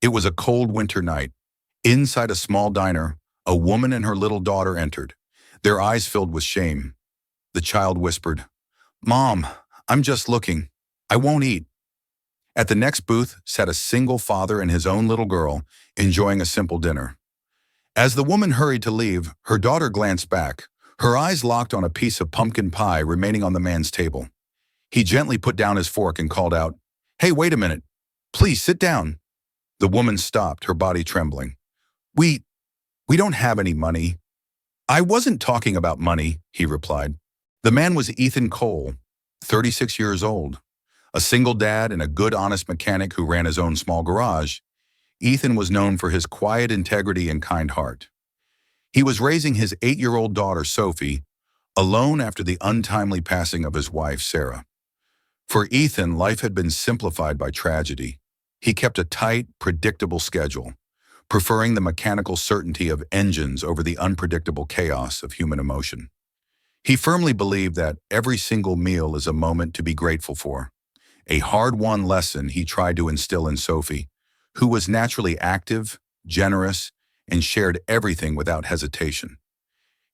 It was a cold winter night. Inside a small diner, a woman and her little daughter entered, their eyes filled with shame. The child whispered, "Mom, I'm just looking. I won't eat." At the next booth sat a single father and his own little girl, enjoying a simple dinner. As the woman hurried to leave, her daughter glanced back, her eyes locked on a piece of pumpkin pie remaining on the man's table. He gently put down his fork and called out, "Hey, wait a minute. Please sit down." The woman stopped, her body trembling. We don't have any money." "I wasn't talking about money," he replied. The man was Ethan Cole, 36 years old. A single dad and a good, honest mechanic who ran his own small garage, Ethan was known for his quiet integrity and kind heart. He was raising his 8-year-old daughter, Sophie, alone after the untimely passing of his wife, Sarah. For Ethan, life had been simplified by tragedy. He kept a tight, predictable schedule, preferring the mechanical certainty of engines over the unpredictable chaos of human emotion. He firmly believed that every single meal is a moment to be grateful for, a hard-won lesson he tried to instill in Sophie, who was naturally active, generous, and shared everything without hesitation.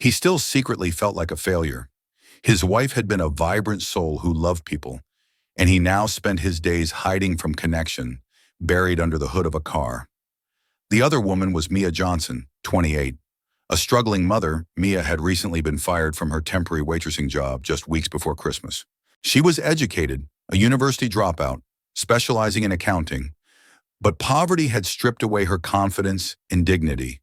He still secretly felt like a failure. His wife had been a vibrant soul who loved people, and he now spent his days hiding from connection, buried under the hood of a car. The other woman was Mia Johnson, 28. A struggling mother, Mia had recently been fired from her temporary waitressing job just weeks before Christmas. She was educated, a university dropout, specializing in accounting, but poverty had stripped away her confidence and dignity.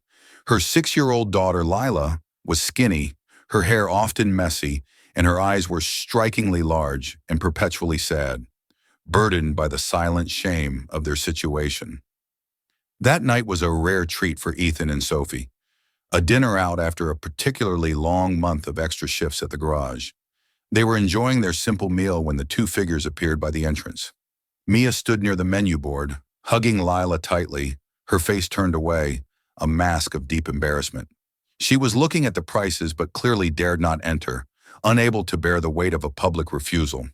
Her 6-year-old daughter, Lila, was skinny, her hair often messy, and her eyes were strikingly large and perpetually sad, burdened by the silent shame of their situation. That night was a rare treat for Ethan and Sophie, a dinner out after a particularly long month of extra shifts at the garage. They were enjoying their simple meal when the two figures appeared by the entrance. Mia stood near the menu board, hugging Lila tightly, her face turned away, a mask of deep embarrassment. She was looking at the prices but clearly dared not enter, unable to bear the weight of a public refusal.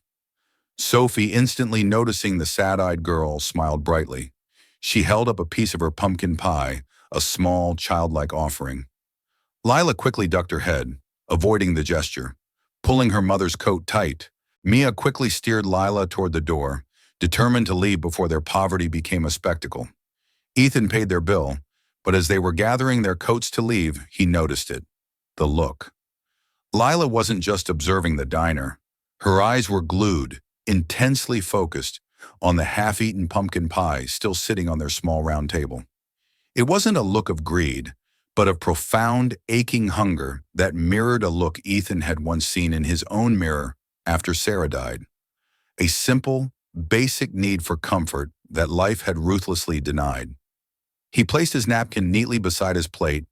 Sophie, instantly noticing the sad-eyed girl, smiled brightly. She held up a piece of her pumpkin pie, a small, childlike offering. Lila quickly ducked her head, avoiding the gesture. Pulling her mother's coat tight, Mia quickly steered Lila toward the door, determined to leave before their poverty became a spectacle. Ethan paid their bill, but as they were gathering their coats to leave, he noticed it. The look. Lila wasn't just observing the diner. Her eyes were glued, intensely focused, on the half-eaten pumpkin pie still sitting on their small round table. It wasn't a look of greed, but of profound, aching hunger that mirrored a look Ethan had once seen in his own mirror after Sarah died. A simple, basic need for comfort that life had ruthlessly denied. He placed his napkin neatly beside his plate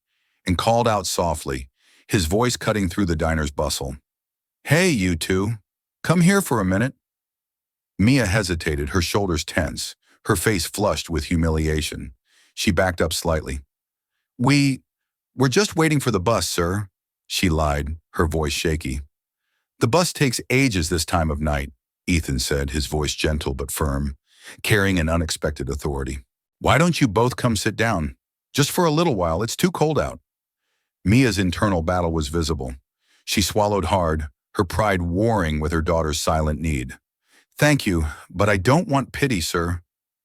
and called out softly, his voice cutting through the diner's bustle. "Hey, you two, come here for a minute." Mia hesitated, her shoulders tense, her face flushed with humiliation. She backed up slightly. We're just waiting for the bus, sir," she lied, her voice shaky. "The bus takes ages this time of night," Ethan said, his voice gentle but firm, carrying an unexpected authority. "Why don't you both come sit down? Just for a little while, it's too cold out." Mia's internal battle was visible. She swallowed hard, her pride warring with her daughter's silent need. "Thank you, but I don't want pity, sir.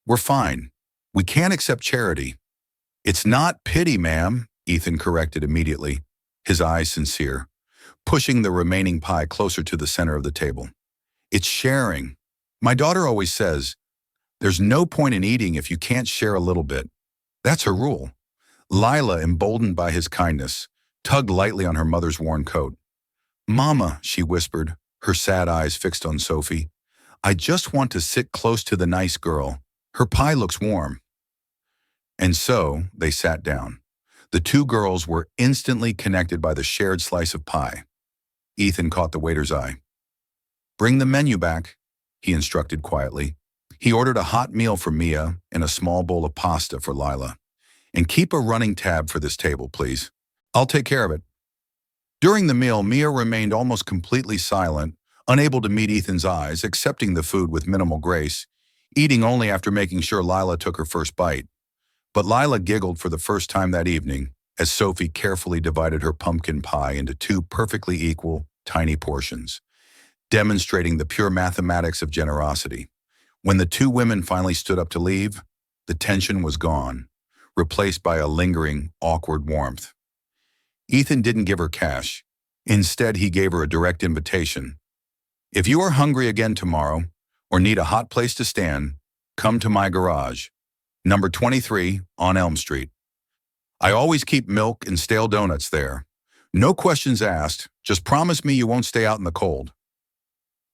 We're fine. We can't accept charity." "It's not pity, ma'am," Ethan corrected immediately, his eyes sincere, pushing the remaining pie closer to the center of the table. "It's sharing. My daughter always says, there's no point in eating if you can't share a little bit. That's her rule." Lila, emboldened by his kindness, tugged lightly on her mother's worn coat. "Mama," she whispered, her sad eyes fixed on Sophie, "I just want to sit close to the nice girl. Her pie looks warm." And so they sat down. The two girls were instantly connected by the shared slice of pie. Ethan caught the waiter's eye. "Bring the menu back," he instructed quietly. He ordered a hot meal for Mia and a small bowl of pasta for Lila. "And keep a running tab for this table, please. I'll take care of it." During the meal, Mia remained almost completely silent, unable to meet Ethan's eyes, accepting the food with minimal grace, eating only after making sure Lila took her first bite. But Lila giggled for the first time that evening as Sophie carefully divided her pumpkin pie into two perfectly equal, tiny portions, demonstrating the pure mathematics of generosity. When the two women finally stood up to leave, the tension was gone, replaced by a lingering, awkward warmth. Ethan didn't give her cash. Instead, he gave her a direct invitation. If you are hungry again tomorrow, or need a hot place to stand, come to my garage, number 23 on Elm Street. I always keep milk and stale donuts there. No questions asked, just promise me you won't stay out in the cold.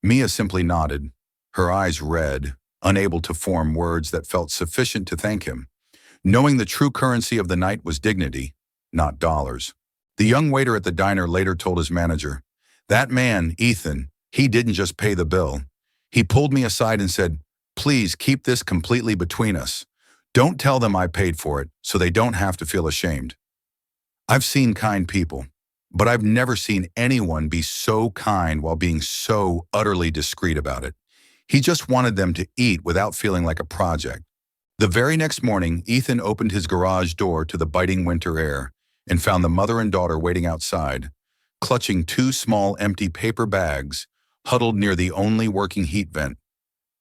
Mia simply nodded, her eyes red, unable to form words that felt sufficient to thank him, knowing the true currency of the night was dignity, not dollars. The young waiter at the diner later told his manager, "That man, Ethan, he didn't just pay the bill. He pulled me aside and said, 'Please keep this completely between us. Don't tell them I paid for it so they don't have to feel ashamed.'" I've seen kind people, but I've never seen anyone be so kind while being so utterly discreet about it. He just wanted them to eat without feeling like a project. The very next morning, Ethan opened his garage door to the biting winter air and found the mother and daughter waiting outside, clutching two small empty paper bags huddled near the only working heat vent.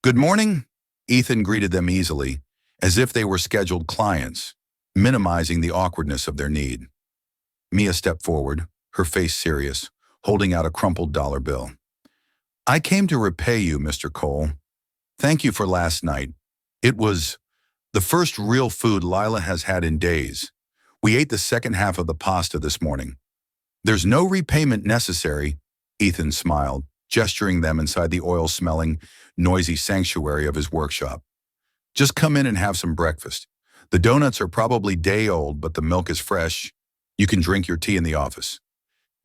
"Good morning," Ethan greeted them easily, as if they were scheduled clients, minimizing the awkwardness of their need. Mia stepped forward, her face serious, holding out a crumpled dollar bill. "I came to repay you, Mr. Cole. Thank you for last night. It was the first real food Lila has had in days. We ate the second half of the pasta this morning." "There's no repayment necessary," Ethan smiled, gesturing them inside the oil-smelling, noisy sanctuary of his workshop. "Just come in and have some breakfast. The donuts are probably day old, but the milk is fresh. You can drink your tea in the office."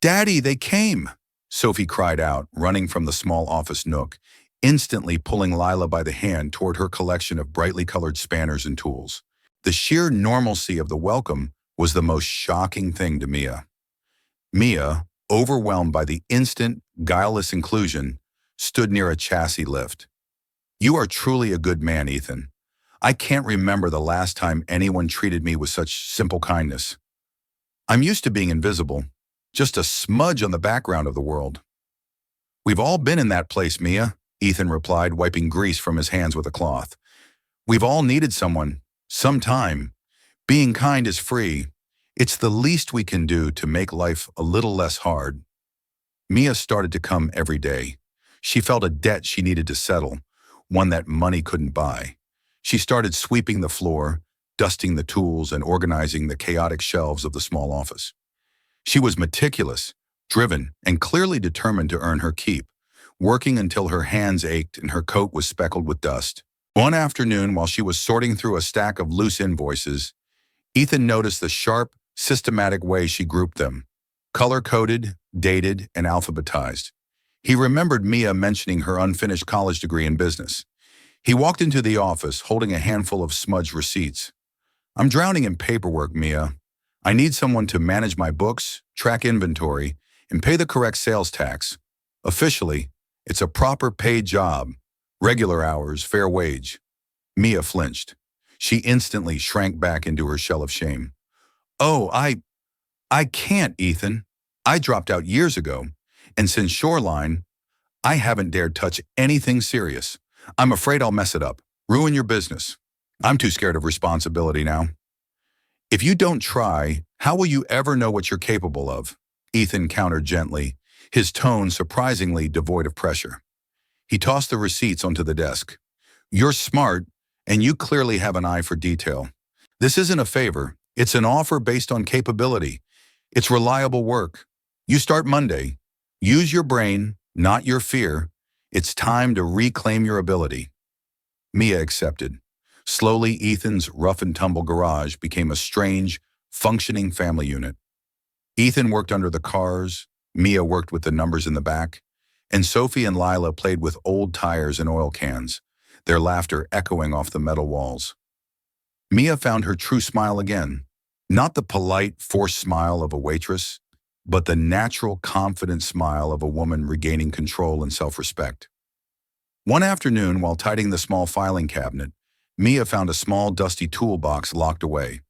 "Daddy, they came!" Sophie cried out, running from the small office nook, instantly pulling Lila by the hand toward her collection of brightly colored spanners and tools. The sheer normalcy of the welcome was the most shocking thing to Mia. Mia, overwhelmed by the instant, guileless inclusion, stood near a chassis lift. "You are truly a good man, Ethan. I can't remember the last time anyone treated me with such simple kindness. I'm used to being invisible, just a smudge on the background of the world." "We've all been in that place, Mia," Ethan replied, wiping grease from his hands with a cloth. "We've all needed someone, sometime. Being kind is free. It's the least we can do to make life a little less hard." Mia started to come every day. She felt a debt she needed to settle, one that money couldn't buy. She started sweeping the floor, dusting the tools, and organizing the chaotic shelves of the small office. She was meticulous, driven, and clearly determined to earn her keep, working until her hands ached and her coat was speckled with dust. One afternoon, while she was sorting through a stack of loose invoices, Ethan noticed the sharp, systematic way she grouped them, color-coded, dated, and alphabetized. He remembered Mia mentioning her unfinished college degree in business. He walked into the office, holding a handful of smudged receipts. "I'm drowning in paperwork, Mia. I need someone to manage my books, track inventory, and pay the correct sales tax. Officially, it's a proper paid job. Regular hours, fair wage." Mia flinched. She instantly shrank back into her shell of shame. "Oh, I can't, Ethan. I dropped out years ago, and since Shoreline, I haven't dared touch anything serious. I'm afraid I'll mess it up, ruin your business. I'm too scared of responsibility now." "If you don't try, how will you ever know what you're capable of?" Ethan countered gently, his tone surprisingly devoid of pressure. He tossed the receipts onto the desk. "You're smart, and you clearly have an eye for detail. This isn't a favor. It's an offer based on capability. It's reliable work. You start Monday. Use your brain, not your fear. It's time to reclaim your ability." Mia accepted. Slowly, Ethan's rough-and-tumble garage became a strange, functioning family unit. Ethan worked under the cars, Mia worked with the numbers in the back, and Sophie and Lila played with old tires and oil cans, their laughter echoing off the metal walls. Mia found her true smile again, not the polite, forced smile of a waitress, but the natural, confident smile of a woman regaining control and self-respect. One afternoon, while tidying the small filing cabinet, Mia found a small, dusty toolbox locked away.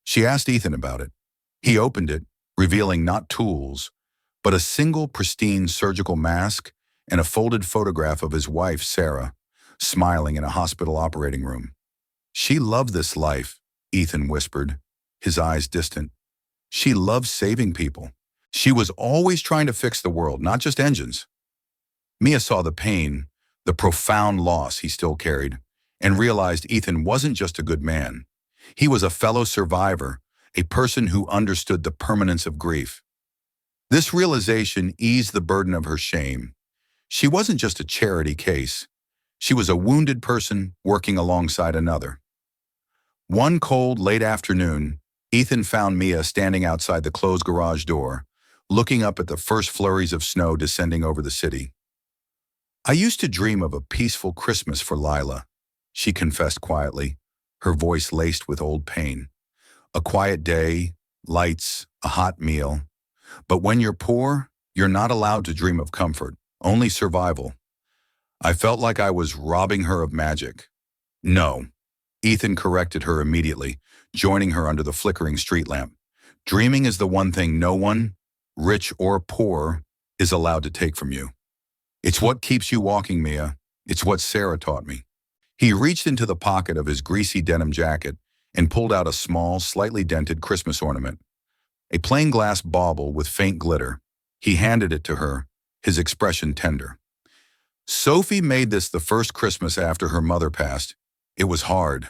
She asked Ethan about it. He opened it, revealing not tools, but a single pristine surgical mask and a folded photograph of his wife, Sarah, smiling in a hospital operating room. "She loved this life," Ethan whispered, his eyes distant. "She loved saving people. She was always trying to fix the world, not just engines." Mia saw the pain, the profound loss he still carried, and realized Ethan wasn't just a good man. He was a fellow survivor, a person who understood the permanence of grief. This realization eased the burden of her shame. She wasn't just a charity case. She was a wounded person working alongside another. One cold, late afternoon, Ethan found Mia standing outside the closed garage door, looking up at the first flurries of snow descending over the city. "I used to dream of a peaceful Christmas for Lila," she confessed quietly, her voice laced with old pain. "A quiet day, lights, a hot meal. But when you're poor, you're not allowed to dream of comfort, only survival." I felt like I was robbing her of magic. "No," Ethan corrected her immediately, joining her under the flickering street lamp. "Dreaming is the one thing no one, rich or poor, is allowed to take from you. It's what keeps you walking, Mia. It's what Sarah taught me." He reached into the pocket of his greasy denim jacket and pulled out a small, slightly dented Christmas ornament. A plain glass bauble with faint glitter. He handed it to her, his expression tender. "Sophie made this the first Christmas after her mother passed. It was hard.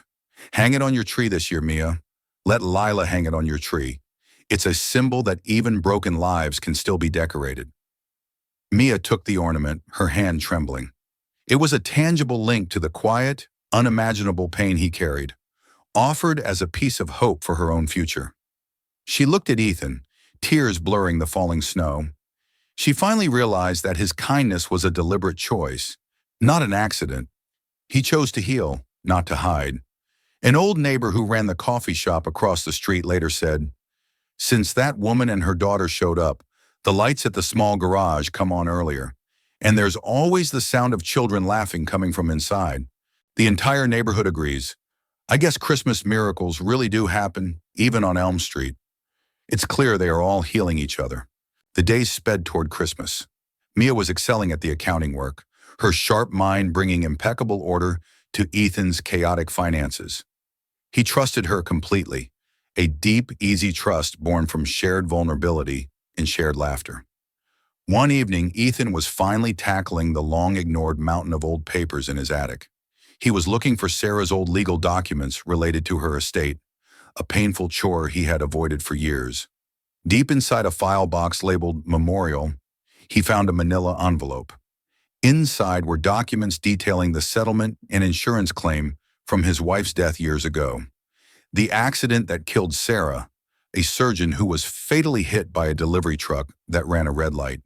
Hang it on your tree this year, Mia. Let Lila hang it on your tree. It's a symbol that even broken lives can still be decorated." Mia took the ornament, her hand trembling. It was a tangible link to the quiet, unimaginable pain he carried, offered as a piece of hope for her own future. She looked at Ethan, tears blurring the falling snow. She finally realized that his kindness was a deliberate choice, not an accident. He chose to heal, not to hide. An old neighbor who ran the coffee shop across the street later said, "Since that woman and her daughter showed up, the lights at the small garage come on earlier, and there's always the sound of children laughing coming from inside. The entire neighborhood agrees. I guess Christmas miracles really do happen, even on Elm Street." It's clear they are all healing each other. The days sped toward Christmas. Mia was excelling at the accounting work, her sharp mind bringing impeccable order to Ethan's chaotic finances. He trusted her completely, a deep, easy trust born from shared vulnerability and shared laughter. One evening, Ethan was finally tackling the long-ignored mountain of old papers in his attic. He was looking for Sarah's old legal documents related to her estate, a painful chore he had avoided for years. Deep inside a file box labeled Memorial, he found a manila envelope. Inside were documents detailing the settlement and insurance claim from his wife's death years ago. The accident that killed Sarah, a surgeon who was fatally hit by a delivery truck that ran a red light.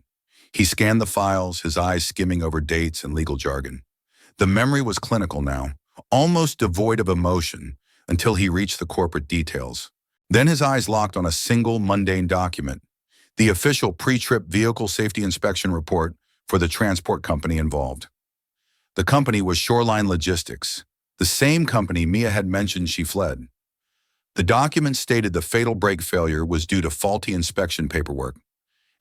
He scanned the files, his eyes skimming over dates and legal jargon. The memory was clinical now, almost devoid of emotion, until he reached the corporate details. Then his eyes locked on a single mundane document, the official pre-trip vehicle safety inspection report for the transport company involved. The company was Shoreline Logistics, the same company Mia had mentioned she fled. The document stated the fatal brake failure was due to faulty inspection paperwork.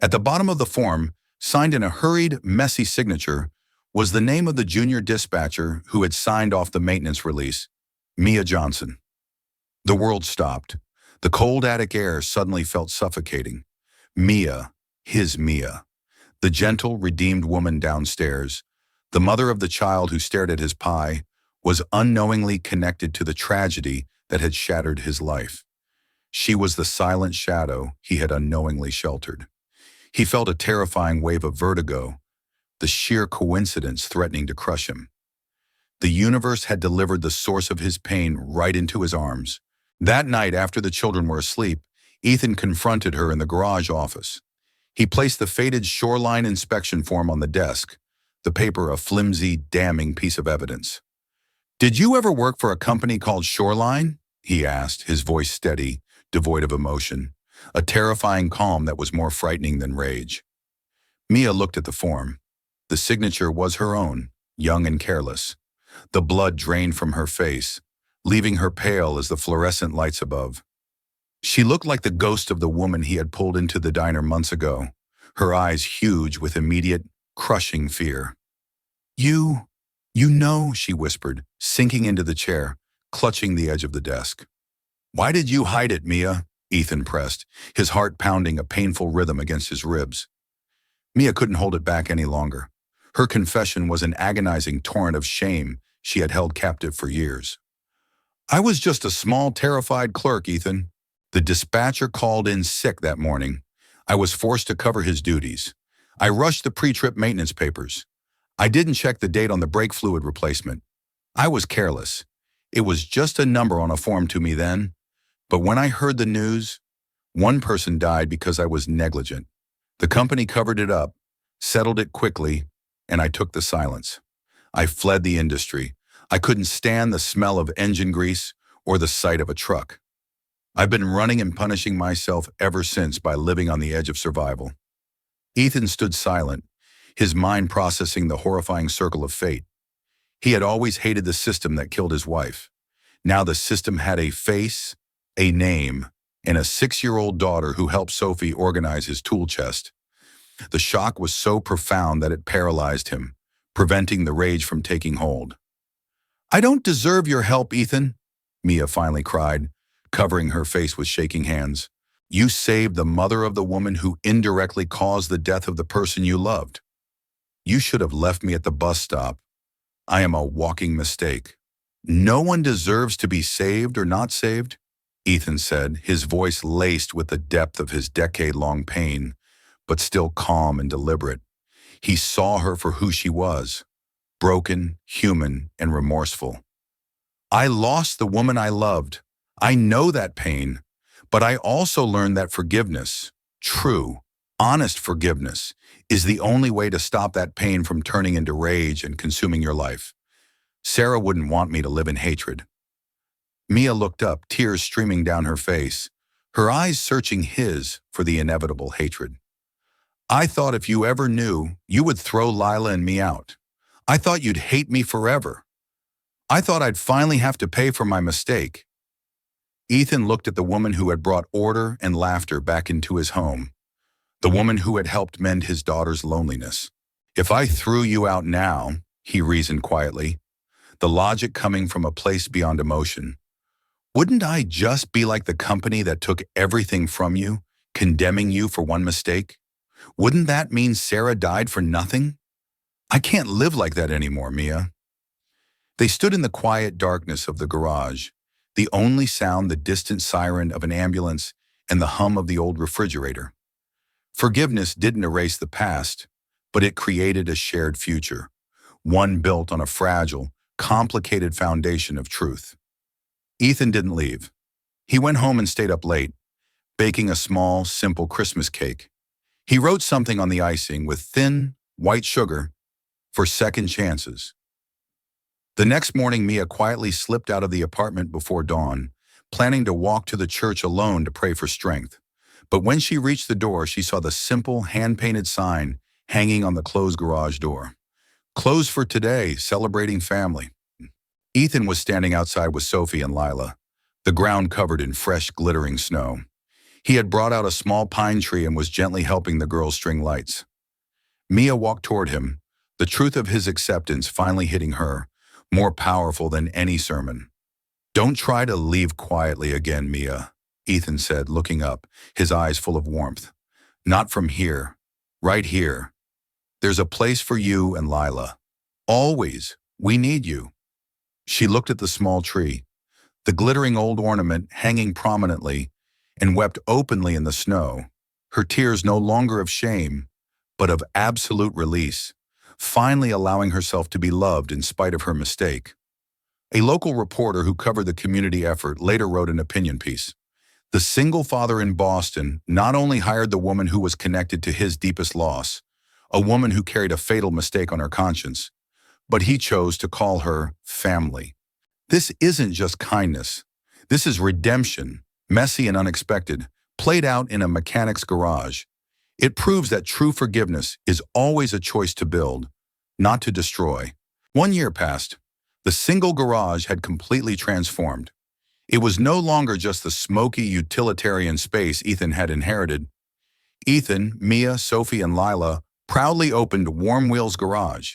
At the bottom of the form, signed in a hurried, messy signature, was the name of the junior dispatcher who had signed off the maintenance release, Mia Johnson. The world stopped. The cold attic air suddenly felt suffocating. Mia, his Mia, the gentle, redeemed woman downstairs, the mother of the child who stared at his pie, was unknowingly connected to the tragedy that had shattered his life. She was the silent shadow he had unknowingly sheltered. He felt a terrifying wave of vertigo, the sheer coincidence threatening to crush him. The universe had delivered the source of his pain right into his arms. That night, after the children were asleep, Ethan confronted her in the garage office. He placed the faded Shoreline inspection form on the desk, the paper a flimsy, damning piece of evidence. "Did you ever work for a company called Shoreline?" he asked, his voice steady, devoid of emotion, a terrifying calm that was more frightening than rage. Mia looked at the form. The signature was her own, young and careless. The blood drained from her face, leaving her pale as the fluorescent lights above. She looked like the ghost of the woman he had pulled into the diner months ago, her eyes huge with immediate, crushing fear. You, you know, she whispered, sinking into the chair, clutching the edge of the desk. Why did you hide it, Mia? Ethan pressed, his heart pounding a painful rhythm against his ribs. Mia couldn't hold it back any longer. Her confession was an agonizing torrent of shame she had held captive for years. I was just a small, terrified clerk, Ethan. The dispatcher called in sick that morning. I was forced to cover his duties. I rushed the pre-trip maintenance papers. I didn't check the date on the brake fluid replacement. I was careless. It was just a number on a form to me then. But when I heard the news, one person died because I was negligent. The company covered it up, settled it quickly, and I took the silence. I fled the industry. I couldn't stand the smell of engine grease or the sight of a truck. I've been running and punishing myself ever since by living on the edge of survival. Ethan stood silent, his mind processing the horrifying circle of fate. He had always hated the system that killed his wife. Now the system had a face, a name, and a 6-year-old daughter who helped Sophie organize his tool chest. The shock was so profound that it paralyzed him, preventing the rage from taking hold. I don't deserve your help, Ethan, Mia finally cried, covering her face with shaking hands. You saved the mother of the woman who indirectly caused the death of the person you loved. You should have left me at the bus stop. I am a walking mistake. No one deserves to be saved or not saved, Ethan said, his voice laced with the depth of his decade-long pain, but still calm and deliberate. He saw her for who she was, broken, human, and remorseful. I lost the woman I loved. I know that pain, but I also learned that forgiveness, true, honest forgiveness, is the only way to stop that pain from turning into rage and consuming your life. Sarah wouldn't want me to live in hatred. Mia looked up, tears streaming down her face, her eyes searching his for the inevitable hatred. I thought if you ever knew, you would throw Lila and me out. I thought you'd hate me forever. I thought I'd finally have to pay for my mistake. Ethan looked at the woman who had brought order and laughter back into his home, the woman who had helped mend his daughter's loneliness. If I threw you out now, he reasoned quietly, the logic coming from a place beyond emotion, wouldn't I just be like the company that took everything from you, condemning you for one mistake? Wouldn't that mean Sarah died for nothing? I can't live like that anymore, Mia. They stood in the quiet darkness of the garage, the only sound the distant siren of an ambulance and the hum of the old refrigerator. Forgiveness didn't erase the past, but it created a shared future, one built on a fragile, complicated foundation of truth. Ethan didn't leave. He went home and stayed up late, baking a small, simple Christmas cake. He wrote something on the icing with thin, white sugar for second chances. The next morning, Mia quietly slipped out of the apartment before dawn, planning to walk to the church alone to pray for strength. But when she reached the door, she saw the simple, hand-painted sign hanging on the closed garage door. Closed for today, celebrating family. Ethan was standing outside with Sophie and Lila, the ground covered in fresh, glittering snow. He had brought out a small pine tree and was gently helping the girls string lights. Mia walked toward him, the truth of his acceptance finally hitting her, more powerful than any sermon. Don't try to leave quietly again, Mia, Ethan said, looking up, his eyes full of warmth. Not from here, right here. There's a place for you and Lila. Always, we need you. She looked at the small tree, the glittering old ornament hanging prominently, and wept openly in the snow, her tears no longer of shame, but of absolute release, finally allowing herself to be loved in spite of her mistake. A local reporter who covered the community effort later wrote an opinion piece. The single father in Boston not only hired the woman who was connected to his deepest loss, a woman who carried a fatal mistake on her conscience, but he chose to call her family. This isn't just kindness. This is redemption, messy and unexpected, played out in a mechanic's garage. It proves that true forgiveness is always a choice to build, not to destroy. 1 year passed. The single garage had completely transformed. It was no longer just the smoky utilitarian space Ethan had inherited. Ethan, Mia, Sophie, and Lila proudly opened Warm Wheels Garage.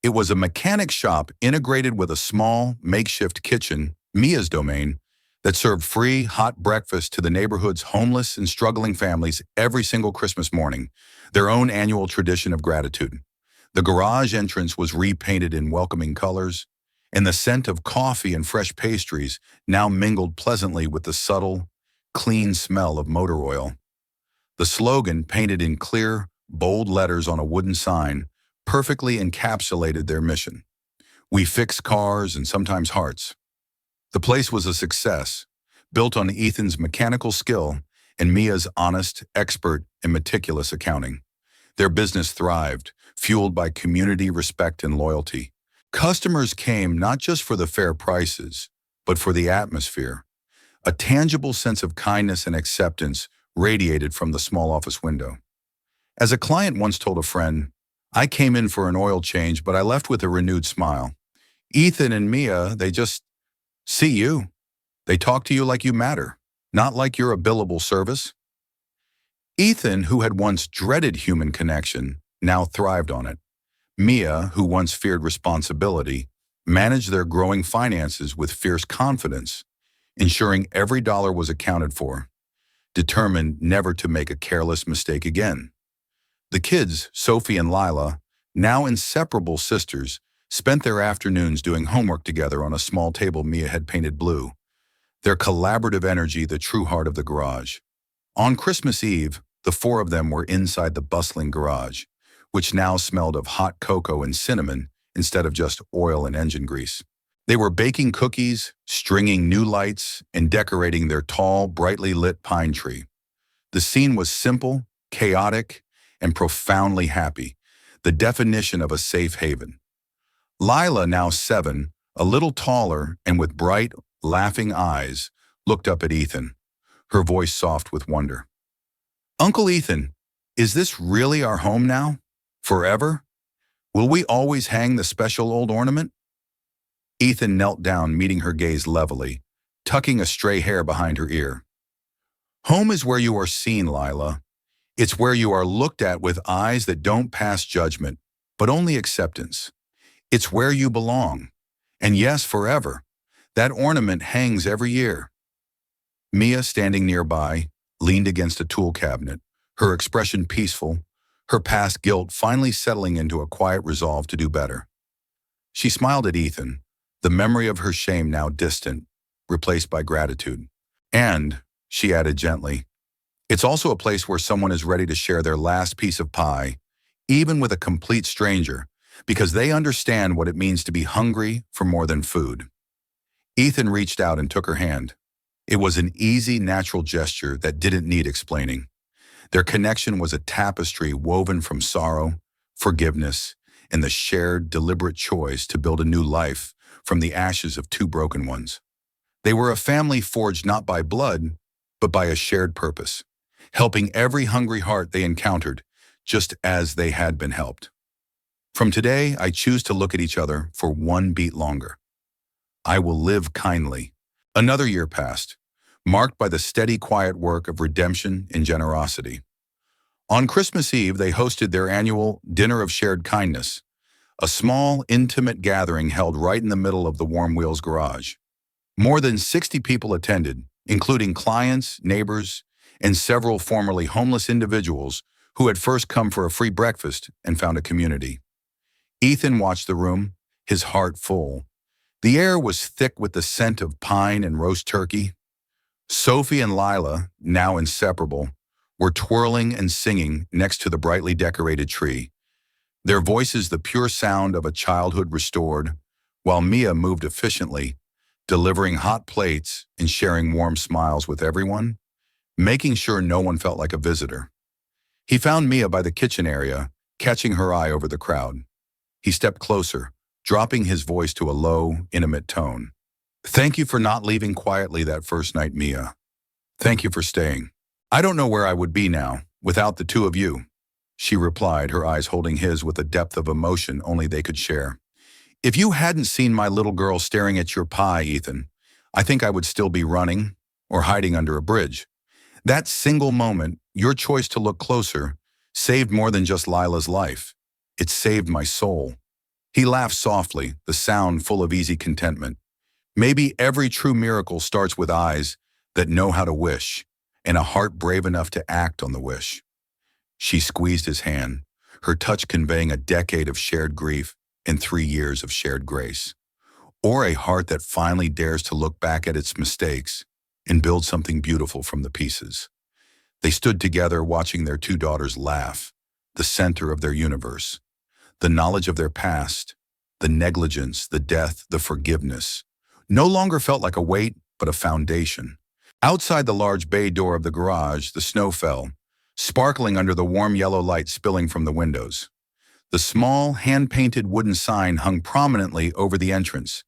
It was a mechanic shop integrated with a small, makeshift kitchen, Mia's domain, that served free, hot breakfast to the neighborhood's homeless and struggling families every single Christmas morning, their own annual tradition of gratitude. The garage entrance was repainted in welcoming colors, and the scent of coffee and fresh pastries now mingled pleasantly with the subtle, clean smell of motor oil. The slogan, painted in clear, bold letters on a wooden sign, perfectly encapsulated their mission. We fix cars and sometimes hearts. The place was a success, built on Ethan's mechanical skill and Mia's honest, expert, and meticulous accounting. Their business thrived, fueled by community respect and loyalty. Customers came not just for the fair prices, but for the atmosphere. A tangible sense of kindness and acceptance radiated from the small office window. As a client once told a friend, "I came in for an oil change, but I left with a renewed smile. Ethan and Mia, they just see you. They talk to you like you matter, not like you're a billable service." Ethan, who had once dreaded human connection, now thrived on it. Mia, who once feared responsibility, managed their growing finances with fierce confidence, ensuring every dollar was accounted for, determined never to make a careless mistake again. The kids, Sophie and Lila, now inseparable sisters, spent their afternoons doing homework together on a small table Mia had painted blue, their collaborative energy the true heart of the garage. On Christmas Eve, the four of them were inside the bustling garage, which now smelled of hot cocoa and cinnamon instead of just oil and engine grease. They were baking cookies, stringing new lights, and decorating their tall, brightly lit pine tree. The scene was simple, chaotic, and profoundly happy, the definition of a safe haven. Lila, now 7, a little taller and with bright, laughing eyes, looked up at Ethan, her voice soft with wonder. "Uncle Ethan, is this really our home now? Forever? Will we always hang the special old ornament?" Ethan knelt down, meeting her gaze levelly, tucking a stray hair behind her ear. "Home is where you are seen, Lila. It's where you are looked at with eyes that don't pass judgment, but only acceptance. It's where you belong. And yes, forever. That ornament hangs every year." Mia, standing nearby, leaned against a tool cabinet, her expression peaceful, her past guilt finally settling into a quiet resolve to do better. She smiled at Ethan, the memory of her shame now distant, replaced by gratitude. "And," she added gently, "it's also a place where someone is ready to share their last piece of pie, even with a complete stranger, because they understand what it means to be hungry for more than food." Ethan reached out and took her hand. It was an easy, natural gesture that didn't need explaining. Their connection was a tapestry woven from sorrow, forgiveness, and the shared, deliberate choice to build a new life from the ashes of two broken ones. They were a family forged not by blood, but by a shared purpose, helping every hungry heart they encountered, just as they had been helped. From today, I choose to look at each other for one beat longer. I will live kindly. Another year passed, marked by the steady, quiet work of redemption and generosity. On Christmas Eve, they hosted their annual Dinner of Shared Kindness, a small, intimate gathering held right in the middle of the Warm Wheels Garage. More than 60 people attended, including clients, neighbors, and several formerly homeless individuals who had first come for a free breakfast and found a community. Ethan watched the room, his heart full. The air was thick with the scent of pine and roast turkey. Sophie and Lila, now inseparable, were twirling and singing next to the brightly decorated tree, their voices the pure sound of a childhood restored, while Mia moved efficiently, delivering hot plates and sharing warm smiles with everyone, making sure no one felt like a visitor. He found Mia by the kitchen area, catching her eye over the crowd. He stepped closer, dropping his voice to a low, intimate tone. "Thank you for not leaving quietly that first night, Mia. Thank you for staying. I don't know where I would be now, without the two of you," she replied, her eyes holding his with a depth of emotion only they could share. If you hadn't seen my little girl staring at your pie, Ethan, I think I would still be running or hiding under a bridge. That single moment, your choice to look closer, saved more than just Lila's life. It saved my soul. He laughed softly, the sound full of easy contentment. Maybe every true miracle starts with eyes that know how to wish, and a heart brave enough to act on the wish. She squeezed his hand, her touch conveying a decade of shared grief and 3 years of shared grace. Or a heart that finally dares to look back at its mistakes and build something beautiful from the pieces. They stood together watching their two daughters laugh, the center of their universe. The knowledge of their past, the negligence, the death, the forgiveness, no longer felt like a weight, but a foundation. Outside the large bay door of the garage, the snow fell, sparkling under the warm yellow light spilling from the windows. The small, hand-painted wooden sign hung prominently over the entrance,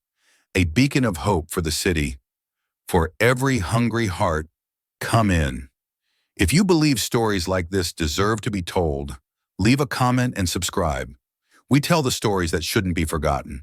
a beacon of hope for the city. For every hungry heart, come in. If you believe stories like this deserve to be told, leave a comment and subscribe. We tell the stories that shouldn't be forgotten.